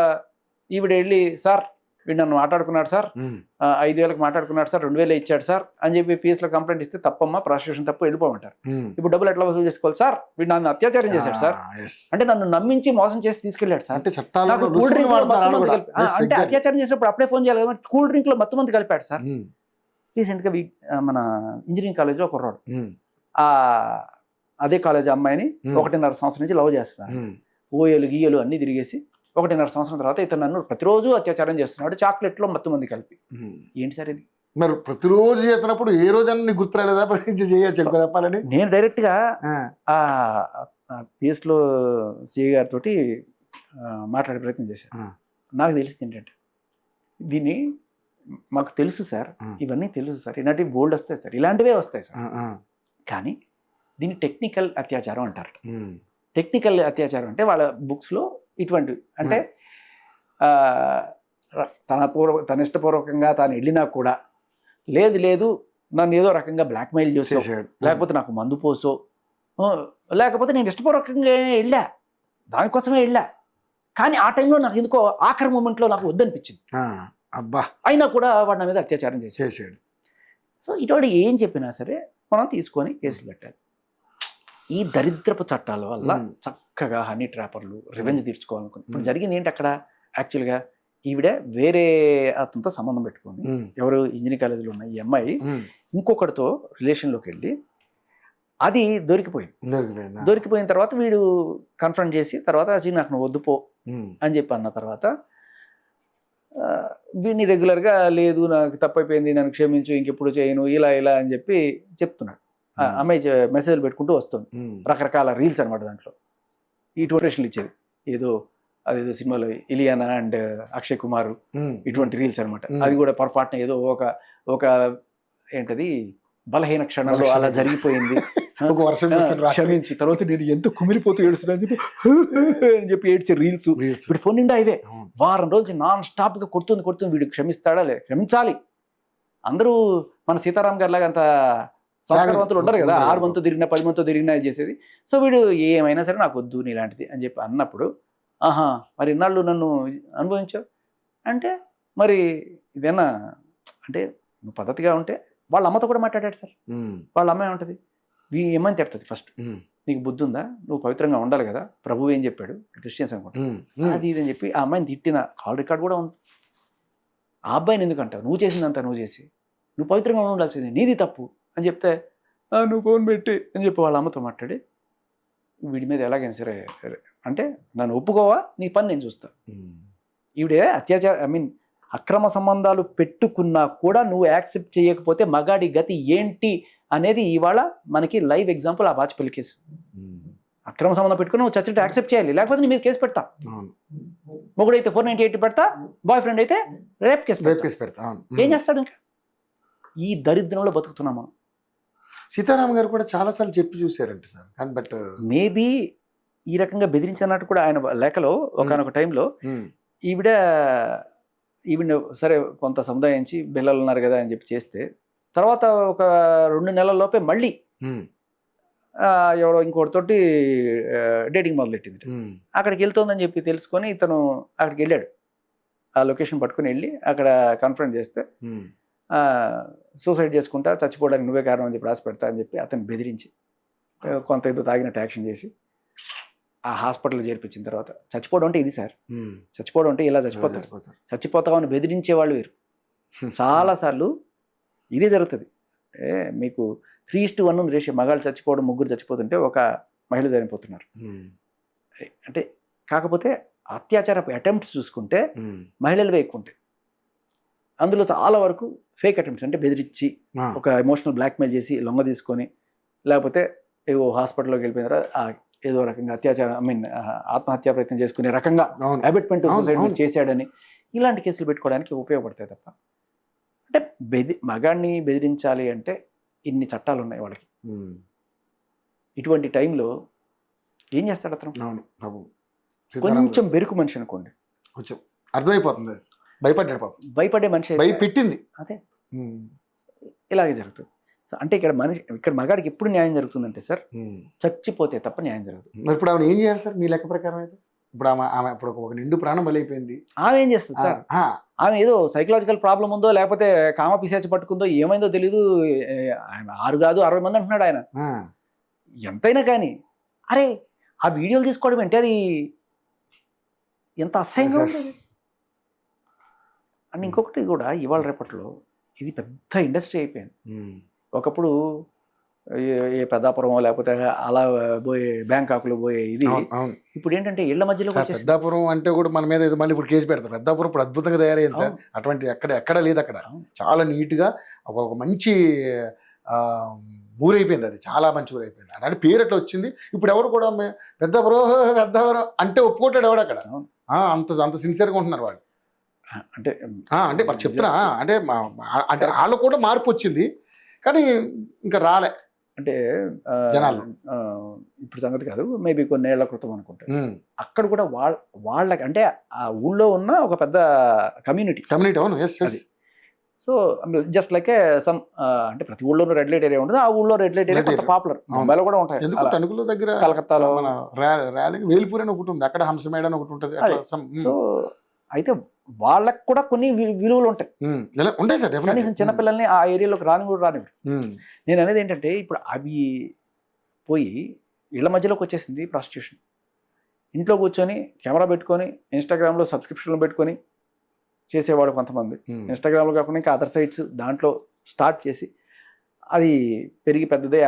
ఈవిడ వెళ్ళి సార్ వీడు నన్ను మాట్లాడుకున్నాడు సార్, 5,000 మాట్లాడుకున్నాడు సార్, 2,000 ఇచ్చాడు సార్ అని చెప్పి పిఎస్లో కంప్లైంట్ ఇస్తే తప్పమ్మా, ప్రాసిక్యూషన్ తప్పు, వెళ్ళిపోమంటారు. ఇప్పుడు డబ్బులు ఎట్లా వసూలు చేసుకోవాలి సార్, వీడు నన్ను అత్యాచారం చేశాడు సార్, అంటే నన్ను నమ్మించి మోసం చేసి తీసుకెళ్ళాడు సార్, నాకు కూల్ డ్రింక్ అంటే అత్యాచారం చేసినప్పుడు అప్పుడే ఫోన్ చేయాలి కదా, కూల్ డ్రింక్ లో మొత్తం మంది కలిపాడు సార్. రీసెంట్గా మన ఇంజనీరింగ్ కాలేజ్లో ఒక కుర్రాడు అదే కాలేజ్ అమ్మాయిని 1.5 సంవత్సరం నుంచి లవ్ చేస్తున్నారు. ఓయలు గీయలు అన్ని తిరిగేసి 1.5 సంవత్సరం తర్వాత ఇతను నన్ను ప్రతిరోజు అత్యాచారం చేస్తున్నాడు, చాక్లెట్లో మొత్తం మంది కలిపి. ఏంటి సార్ ఇది? మరి ప్రతిరోజు చేస్తున్నప్పుడు ఏ రోజన్నా గుర్తు రాలేదా చేయొచ్చు చెప్పాలని? నేను డైరెక్ట్గా పిఎస్లో సిఐ గారితో మాట్లాడే ప్రయత్నం చేశాను. నాకు తెలిసింది ఏంటంటే దీన్ని మాకు తెలుసు సార్, ఇవన్నీ తెలుసు సార్, ఇలాంటివి బోల్డ్ వస్తాయి సార్, ఇలాంటివే వస్తాయి సార్, కానీ దీన్ని టెక్నికల్ అత్యాచారం అంటారు. టెక్నికల్ అత్యాచారం అంటే వాళ్ళ బుక్స్లో ఇటువంటి అంటే తన ఇష్టపూర్వకంగా తాను వెళ్ళినా కూడా లేదు నన్ను ఏదో రకంగా బ్లాక్మెయిల్ చేసాడు, లేకపోతే నాకు మందు పోసో, లేకపోతే నేను ఇష్టపూర్వకంగా వెళ్ళా, దానికోసమే వెళ్ళా, కానీ ఆ టైంలో నాకు ఎందుకో ఆఖరి మూమెంట్లో నాకు వద్దనిపించింది, అబ్బా అయినా కూడా వాడు నా మీద అత్యాచారం చేసాడు. సో ఇటువంటి ఏం చెప్పినా సరే మనం తీసుకొని కేసులు పెట్టాలి. ఈ దరిద్రపు చట్టాల వల్ల చక్కగా హనీ ట్రాపర్లు రివెంజ్ తీర్చుకోవాలనుకుని ఇప్పుడు జరిగింది ఏంటి అక్కడ, యాక్చువల్గా ఈవిడ వేరే అతనితో సంబంధం పెట్టుకుంది, ఎవరు ఇంజనీరింగ్ కాలేజీలో ఉన్న ఈ అమ్మాయి ఇంకొకటితో రిలేషన్లోకి వెళ్ళి అది దొరికిపోయిన తర్వాత వీడు కన్ఫ్రంట్ చేసి తర్వాత నాకు నువ్వు వద్దుపో అని చెప్పి అన్న తర్వాత వీడిని రెగ్యులర్గా లేదు నాకు తప్పైపోయింది, నన్ను క్షమించు, ఇంకెప్పుడు చేయను, ఇలా అని చెప్పి చెప్తున్నాడు. అమ్మాయి మెసేజ్లు పెట్టుకుంటూ వస్తుంది, రకరకాల రీల్స్ అనమాట, దాంట్లో ఈ టోటేషన్లు ఇచ్చేది, అదేదో సినిమాలో ఇలియానా అండ్ అక్షయ్ కుమార్ ఇటువంటి రీల్స్ అనమాట. అది కూడా పొరపాటున ఏదో ఒక ఏంటది బలహీన క్షణంలో అలా జరిగిపోయింది, క్షమించి తర్వాత నేను ఎంత కుమిలిపోతూ ఏడుస్తున్నా అని చెప్పి ఏడ్చే రీల్స్. ఇప్పుడు ఫోన్ నిండా ఇవే, వారం రోజులు నాన్ స్టాప్ గా కొడుతుంది. వీడు క్షమిస్తాడా? క్షమించాలి. అందరూ మన సీతారాం గారి లాగా అంత సంస్కారవంతులు ఉండరు కదా, 6 మంత్ తిరిగినా 10 మంత్ తిరిగినా చేసేది. సో వీడు ఏమైనా సరే నాకు వద్దు నీలాంటిది అని చెప్పి అన్నప్పుడు, మరి ఇన్నాళ్ళు నన్ను అనుభవించావు అంటే మరి ఇదేనా అంటే నువ్వు పద్ధతిగా ఉంటే. వాళ్ళ అమ్మతో కూడా మాట్లాడాడు సార్. వాళ్ళ అమ్మాయి ఉంటుంది, ఏమని తిడుతుంది ఫస్ట్, నీకు బుద్ధి ఉందా, నువ్వు పవిత్రంగా ఉండాలి కదా, ప్రభువు ఏం చెప్పాడు, క్రిస్టియన్స్ అనుకుంటా, అది ఇది అని చెప్పి ఆ అమ్మాయిని తిట్టిన కాల్ రికార్డ్ కూడా ఉంది. ఆ అబ్బాయిని ఎందుకంటావు, నువ్వు చేసిందంతా నువ్వు చేసి నువ్వు పవిత్రంగా ఉండాల్సింది, నీది తప్పు అని చెప్తే నువ్వు ఫోన్ పెట్టి అని చెప్పి వాళ్ళ అమ్మతో మాట్లాడి వీడి మీద ఎలాగైనా సరే అంటే నన్ను ఒప్పుకోవా, నీ పని నేను చూస్తా. ఈవిడే అత్యాచారం అక్రమ సంబంధాలు పెట్టుకున్నా కూడా నువ్వు యాక్సెప్ట్ చేయకపోతే మగాడి గతి ఏంటి అనేది ఇవాళ మనకి లైవ్ ఎగ్జాంపుల్ ఆ వాజ్పేయి కేసు. అక్రమ సంబంధం పెట్టుకుని నువ్వు చచ్చినట్టు యాక్సెప్ట్ చేయాలి, లేకపోతే నీ మీద కేసు పెడతా. మొగుడైతే 498 పెడతా, బాయ్ ఫ్రెండ్ అయితే రేప్ కేసు పెడతా. ఏం చేస్తాడు? ఇంకా ఈ దరిద్రంలో బతుకుతున్నాం మనం. సీతారాం గారు కూడా చాలాసార్లు చెప్పి చూసారంట సార్, కానీ బట్ మేబీ ఈ రకంగా బెదిరించినట్టు కూడా ఆయన లేఖలో ఒకనొక టైంలో ఈవిడ సరే కొంత సముదాయించి పిల్లలు ఉన్నారు కదా అని చెప్పి చేస్తే, తర్వాత ఒక 2 నెలల లోపే మళ్ళీ ఎవరో ఇంకోటితోటి డేటింగ్ మొదలెట్టింది. అక్కడికి వెళ్తుందని చెప్పి తెలుసుకొని ఇతను అక్కడికి వెళ్ళాడు. ఆ లొకేషన్ పట్టుకుని వెళ్ళి అక్కడ కన్ఫరెన్స్ చేస్తే సూసైడ్ చేసుకుంటా, చచ్చిపోవడానికి నువ్వే కారణం అని చెప్పి రాసి పెడతా అని చెప్పి అతను బెదిరించి కొంత ఏదో తాగినట్టు యాక్షన్ చేసి ఆ హాస్పిటల్లో చేర్పించిన తర్వాత, చచ్చిపోవడం అంటే ఇది సార్, చచ్చిపోవడం అంటే ఇలా చచ్చిపోతామని బెదిరించే వాళ్ళు వీరు. చాలాసార్లు ఇదే జరుగుతుంది. మీకు 3:1 ఉంది రేషియో. మగాళ్ళు చచ్చిపోవడం, ముగ్గురు చచ్చిపోతుంటే ఒక మహిళ చనిపోతున్నారు. అంటే కాకపోతే అత్యాచారపు అటెంప్ట్స్ చూసుకుంటే మహిళలువే ఎక్కువ ఉంటాయి. అందులో చాలా వరకు ఫేక్ అటెంప్ట్స్, అంటే బెదిరించి ఒక ఎమోషనల్ బ్లాక్మెయిల్ చేసి లొంగ తీసుకొని, లేకపోతే ఏవో హాస్పిటల్లోకి వెళ్ళిపోయిన తర్వాత ఏదో రకంగా ఆత్మహత్యా ప్రయత్నం చేసుకునే రకంగా అబెట్మెంట్ సూసైడ్ చేశాడని ఇలాంటి కేసులు పెట్టుకోవడానికి ఉపయోగపడతాయి తప్ప, అంటే మగాడిని బెదిరించాలి అంటే ఇన్ని చట్టాలు ఉన్నాయి వాళ్ళకి. ఇటువంటి టైంలో ఏం చేస్తాడు అతను? కొంచెం బెరుకు మనిషి అనుకోండి, కొంచెం అర్థమైపోతుంది, భయపడే మనిషి పెట్టింది అదే ఇలాగే జరుగుతుంది. అంటే ఇక్కడ మగాడికి ఎప్పుడు న్యాయం జరుగుతుందంటే సార్, చచ్చిపోతే తప్ప న్యాయం జరుగుతుంది. మరి ఇప్పుడు ఆమె ఏం చేయాలి సార్ మీ లెక్క ప్రకారం అయితే? ఇప్పుడు ఆమె ఇప్పుడు ఒక నిండు ప్రాణం బలైపోయింది. ఆమె ఏం చేస్తుంది సార్? ఆమె ఏదో సైకలాజికల్ ప్రాబ్లం ఉందో, లేకపోతే కామ పిశాచి పట్టుకుందో, ఏమైందో తెలీదు. 6 కాదు 60 మంది అంటున్నాడు ఆయన. ఎంతైనా కానీ అరే ఆ వీడియోలు తీసుకోవడం అంటే అది ఎంత అసహ్యంగా ఉంటుంది. అండ్ ఇంకొకటి కూడా ఇవాళ రేపట్లో ఇది పెద్ద ఇండస్ట్రీ అయిపోయింది. ఒకప్పుడు ఏ పెద్దాపురం లేకపోతే అలా పోయే బ్యాంకాకులు పోయే ఇది ఇప్పుడు ఏంటంటే ఇళ్ల మధ్యలో పెద్దాపురం అంటే కూడా మన మీద మళ్ళీ ఇప్పుడు కేసు పెడతారు. పెద్దాపురం ఇప్పుడు అద్భుతంగా తయారైంది సార్. అటువంటి ఎక్కడ లేదు, అక్కడ చాలా నీట్గా ఒక మంచి ఊరైపోయింది. అది చాలా మంచి ఊరైపోయింది. అంటే పేరు అట్లా వచ్చింది. ఇప్పుడు ఎవరు కూడా పెద్దాపురం అంటే ఒప్పుకుంటాడు ఎవడు అక్కడ? అంత సిన్సియర్గా ఉంటున్నారు వాళ్ళు. అంటే మరి చెప్తున్నా, అంటే వాళ్ళు కూడా మార్పు వచ్చింది, కానీ ఇంకా రాలే అంటే జనాలు. ఇప్పుడు సంగతి కాదు, మేబీ కొన్నేళ్ల క్రితం అనుకుంటా. అక్కడ కూడా వాళ్ళకి అంటే ఆ ఊళ్ళో ఉన్న ఒక పెద్ద కమ్యూనిటీ. అవును. సో జస్ట్ లైక్ సమ్ అంటే ప్రతి ఊళ్ళోనూ రెడ్ లైట్ ఏరియా ఉంటుంది. ఆ ఊళ్ళో రెడ్ లైట్ ఏరియా పాపులర్. ముంబైలో కూడా ఉంటాయి. ఎందుకు తణుకులో దగ్గర, కలకత్తాలో వేలిపూర్ అని ఒకటి ఉంది, అక్కడ హంసమేడ అని ఒకటి ఉంటుంది. సో అయితే వాళ్ళకి కూడా కొన్ని విలువలు ఉంటాయి సార్. కనీసం చిన్నపిల్లల్ని ఆ ఏరియాలోకి రానివ్వరు. నేను అనేది ఏంటంటే ఇప్పుడు అవి పోయి ఇళ్ల మధ్యలోకి వచ్చేసింది ప్రాస్టిట్యూషన్. ఇంట్లో కూర్చొని కెమెరా పెట్టుకొని ఇన్స్టాగ్రామ్లో సబ్స్క్రిప్షన్లు పెట్టుకొని చేసేవాడు కొంతమంది. ఇన్స్టాగ్రామ్లో కాకుండా ఇంకా అదర్ సైట్స్ దాంట్లో స్టార్ట్ చేసి అది పెరిగి పెద్దదే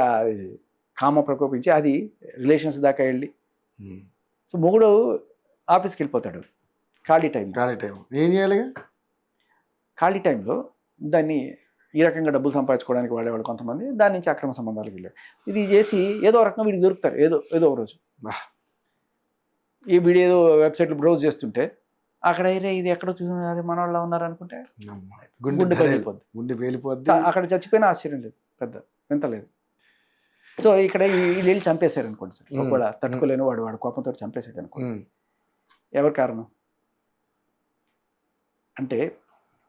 కామ ప్రకోపించి అది రిలేషన్స్ దాకా వెళ్ళి, సో మొగుడు ఆఫీస్కి వెళ్ళిపోతాడు. ఖాళీ టైం ఏం చేయాలి? ఖాళీ టైంలో దాన్ని ఈ రకంగా డబ్బులు సంపాదించుకోవడానికి వాడేవాళ్ళు కొంతమంది. దాని నుంచి అక్రమ సంబంధాలకు వెళ్ళారు. ఇది చేసి ఏదో రకంగా వీడికి దొరుకుతారు. ఏదో ఒక రోజు ఈ వీడియో ఏదో వెబ్సైట్లు బ్రౌజ్ చేస్తుంటే అక్కడ ఇది ఎక్కడ చూసి మన వాళ్ళు ఉన్నారు అనుకుంటే గుండె పేలిపోద్ది. అక్కడ చచ్చిపోయినా ఆశ్చర్యం లేదు, పెద్ద వింత లేదు. సో ఇక్కడ వీళ్ళు వెళ్ళి చంపేశారు అనుకోండి సార్. ఒకవేళ తట్టుకోలేను వాడు కోపంతో చంపేశాడు అనుకోండి, ఎవరి కారణం? అంటే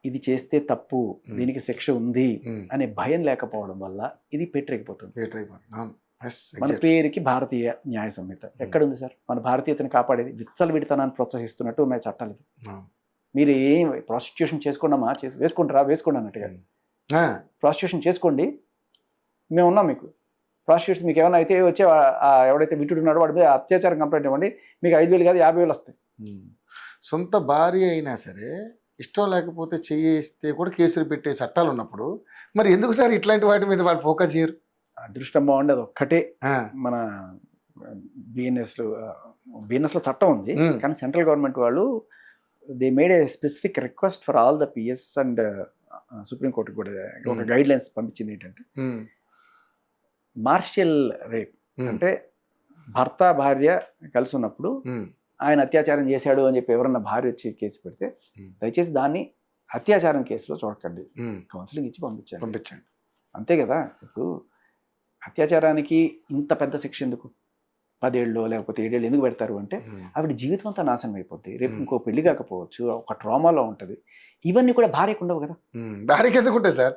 ఇది చేస్తే తప్పు, దీనికి శిక్ష ఉంది అనే భయం లేకపోవడం వల్ల ఇది పెట్టరేగిపోతుంది. మన పేరుకి భారతీయ న్యాయ సంహిత ఎక్కడుంది సార్? మన భారతీయతను కాపాడేది విచ్చలవిడితనాన్ని ప్రోత్సహిస్తున్నట్టు ఉన్నాయి చట్టాలు. మీరు ఏం ప్రాస్టిట్యూషన్ చేసుకోండమ్మా, వేసుకోండి అన్నట్టుగా. ప్రాస్టిట్యూషన్ చేసుకోండి, మేము ఉన్నాం మీకు. ప్రాస్టిట్యూషన్ మీకు ఏమైనా అయితే వచ్చే ఎవడైతే విటుడు ఉన్నాడో వాడి మీద అత్యాచారం కంప్లైంట్ ఇవ్వండి, మీకు 5,000 కాదు 50,000 వస్తాయి. సొంత భార్య అయినా సరే ఇష్టం లేకపోతే చేయిస్తే కూడా కేసులు పెట్టే చట్టాలు ఉన్నప్పుడు మరి ఎందుకు సార్ ఇట్లాంటి వాటి మీద వాళ్ళు ఫోకస్ చేయరు? అదృష్టం బాగుండి అది ఒక్కటే మన బిఎన్ఎస్లో చట్టం ఉంది, కానీ సెంట్రల్ గవర్నమెంట్ వాళ్ళు they made A specific request for all the PS and సుప్రీంకోర్టుకి కూడా ఒక గైడ్ లైన్స్ పంపించింది ఏంటంటే మార్షియల్ రేప్ అంటే భర్త భార్య కలిసి ఉన్నప్పుడు ఆయన అత్యాచారం చేశాడు అని చెప్పి ఎవరన్నా భార్య వచ్చి కేసు పెడితే దయచేసి దాన్ని అత్యాచారం కేసులో చూడకండి, కౌన్సిలింగ్ ఇచ్చి పంపించండి అంతే కదా. ఇప్పుడు అత్యాచారానికి ఇంత పెద్ద శిక్ష ఎందుకు, 10 ఏళ్ళు లేకపోతే 7 ఏళ్ళు ఎందుకు పెడతారు అంటే ఆవిడ జీవితం అంతా నాశనం అయిపోద్ది, రేపు ఇంకో పెళ్లి కాకపోవచ్చు, ఒక ట్రామాలో ఉంటుంది. ఇవన్నీ కూడా భార్యకు ఉండవు కదా. భార్యకి ఎందుకు ఉంటాయి సార్?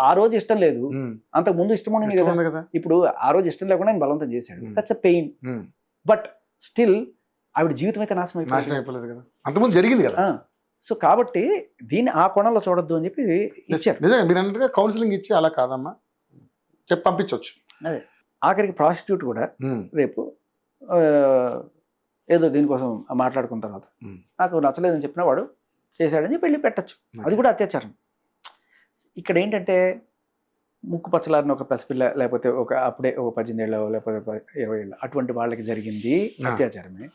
ఆ రోజు ఇష్టం లేదు, అంతకు ముందు ఇష్టం ఉండేది కదా. ఇప్పుడు ఆ రోజు ఇష్టం లేకుండా ఆయన బలవంతం చేశాడు, that's a pain. But still ఆవిడ జీవితం అయితే నాశనం అయిపోలేదు కదా, అంతకుముందు జరిగింది కదా. సో కాబట్టి దీన్ని ఆ కోణంలో చూడొద్దు అని చెప్పి ఇచ్చారు. నిజంగా మీరు అన్నట్టుగా కౌన్సిలింగ్ ఇచ్చి అలా కాదమ్మా చెప్పి పంపించవచ్చు. అదే ఆఖరికి ప్రాసిక్యూట్ కూడా రేపు ఏదో దీనికోసం మాట్లాడుకున్న తర్వాత నాకు నచ్చలేదని చెప్పిన వాడు చేశాడని చెప్పి వెళ్ళి పెట్టచ్చు, అది కూడా అత్యాచారం. ఇక్కడ ఏంటంటే ముక్కు పచ్చలారిన ఒక పసిపిల్ల లేకపోతే అప్పుడే ఒక 18 ఏళ్ళ లేకపోతే 20 ఏళ్ళ అటువంటి వాళ్ళకి జరిగింది అత్యాచారమే.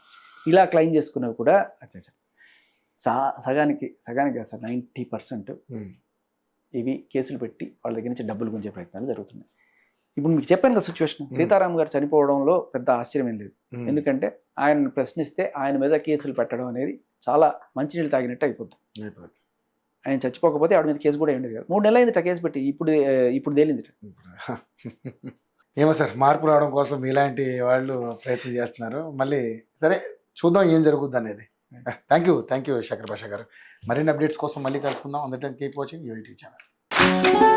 ఇలా క్లెయిమ్ చేసుకున్నవి కూడా అత్యాచారం. సగానికి సార్ 90% ఇవి కేసులు పెట్టి వాళ్ళ దగ్గర నుంచి డబ్బులు గుంజే ప్రయత్నాలు జరుగుతున్నాయి. ఇప్పుడు మీకు చెప్పాను కదా సిచ్యువేషన్, సీతారాం గారు చనిపోవడంలో పెద్ద ఆశ్చర్యం ఏం లేదు. ఎందుకంటే ఆయన ప్రశ్నిస్తే ఆయన మీద కేసులు పెట్టడం అనేది చాలా మంచినీళ్ళు తాగినట్టు అయిపోతుంది. ఆయన చచ్చిపోకపోతే ఆవిడ మీద కేసు కూడా ఉండేది కదా. 3 నెలలు అయింది కేసు పెట్టి, ఇప్పుడు తేలింది. ఏమో సార్, మార్పు రావడం కోసం ఇలాంటి వాళ్ళు ప్రయత్నం చేస్తున్నారు. మళ్ళీ సరే చూద్దాం ఏం జరుగుద్ది అనేది. థ్యాంక్ యూ శేఖర్ భాష గారు. మరిన్ని అప్డేట్స్ కోసం మళ్ళీ కలుసుకుందాం. అందరికీ కీప్ వాచింగ్ యూఐటీ ఛానల్.